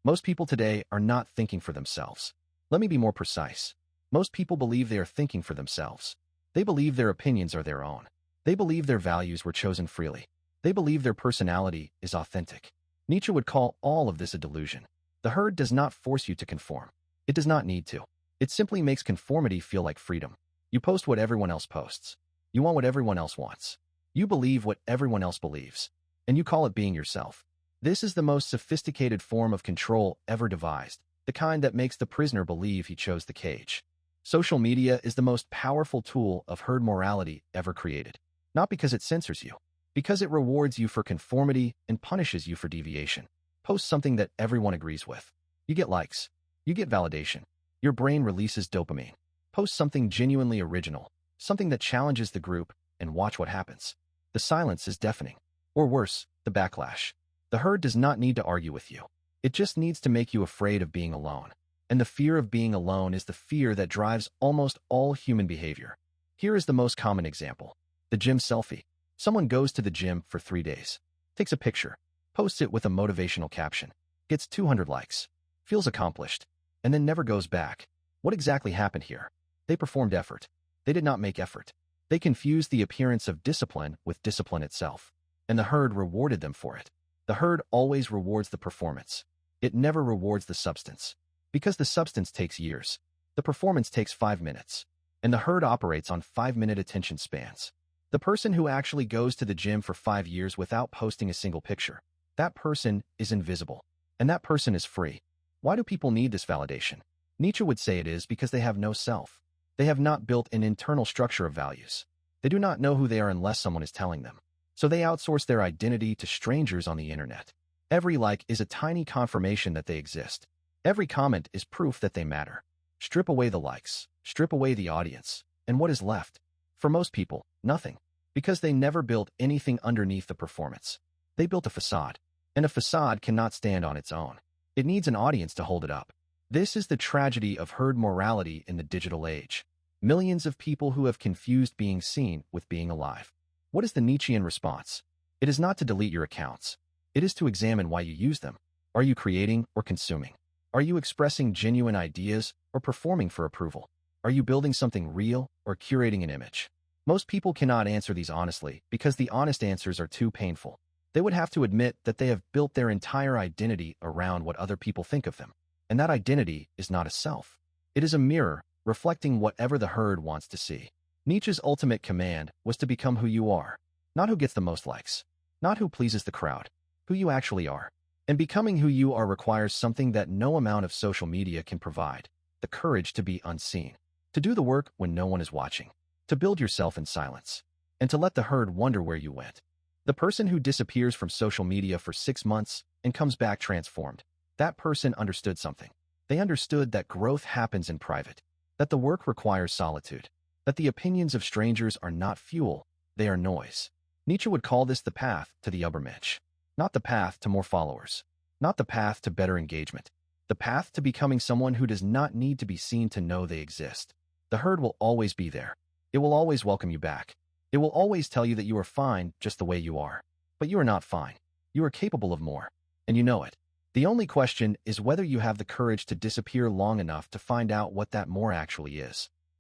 Most people today are not thinking for themselves. Let me be more precise. Most people believe they are thinking for themselves. They believe their opinions are their own. They believe their values were chosen freely. They believe their personality is authentic. Nietzsche would call all of this a delusion. The herd does not force you to conform. It does not need to. It simply makes conformity feel like freedom. You post what everyone else posts. You want what everyone else wants. You believe what everyone else believes. And you call it being yourself. This is the most sophisticated form of control ever devised, the kind that makes the prisoner believe he chose the cage. Social media is the most powerful tool of herd morality ever created. Not because it censors you, because it rewards you for conformity and punishes you for deviation. Post something that everyone agrees with. You get likes. You get validation. Your brain releases dopamine. Post something genuinely original, something that challenges the group, and watch what happens. The silence is deafening. Or worse, the backlash. The herd does not need to argue with you. It just needs to make you afraid of being alone. And the fear of being alone is the fear that drives almost all human behavior. Here is the most common example. The gym selfie. Someone goes to the gym for 3 days, takes a picture, posts it with a motivational caption, gets 200 likes, feels accomplished, and then never goes back. What exactly happened here? They performed effort. They did not make effort. They confused the appearance of discipline with discipline itself. And the herd rewarded them for it. The herd always rewards the performance. It never rewards the substance. Because the substance takes years. The performance takes 5 minutes. And the herd operates on 5-minute attention spans. The person who actually goes to the gym for 5 years without posting a single picture, that person is invisible. And that person is free. Why do people need this validation? Nietzsche would say it is because they have no self. They have not built an internal structure of values. They do not know who they are unless someone is telling them. So they outsource their identity to strangers on the internet. Every like is a tiny confirmation that they exist. Every comment is proof that they matter. Strip away the likes, strip away the audience, and what is left? For most people, nothing. Because they never built anything underneath the performance. They built a facade. And a facade cannot stand on its own. It needs an audience to hold it up. This is the tragedy of herd morality in the digital age. Millions of people who have confused being seen with being alive. What is the Nietzschean response? It is not to delete your accounts. It is to examine why you use them. Are you creating or consuming? Are you expressing genuine ideas or performing for approval? Are you building something real or curating an image? Most people cannot answer these honestly because the honest answers are too painful. They would have to admit that they have built their entire identity around what other people think of them. And that identity is not a self. It is a mirror reflecting whatever the herd wants to see. Nietzsche's ultimate command was to become who you are, not who gets the most likes, not who pleases the crowd, who you actually are. And becoming who you are requires something that no amount of social media can provide, the courage to be unseen, to do the work when no one is watching, to build yourself in silence, and to let the herd wonder where you went. The person who disappears from social media for 6 months and comes back transformed, that person understood something. They understood that growth happens in private, that the work requires solitude, that the opinions of strangers are not fuel, they are noise. Nietzsche would call this the path to the Übermensch, not the path to more followers, not the path to better engagement, the path to becoming someone who does not need to be seen to know they exist. The herd will always be there. It will always welcome you back. It will always tell you that you are fine just the way you are. But you are not fine. You are capable of more. And you know it. The only question is whether you have the courage to disappear long enough to find out what that more actually is.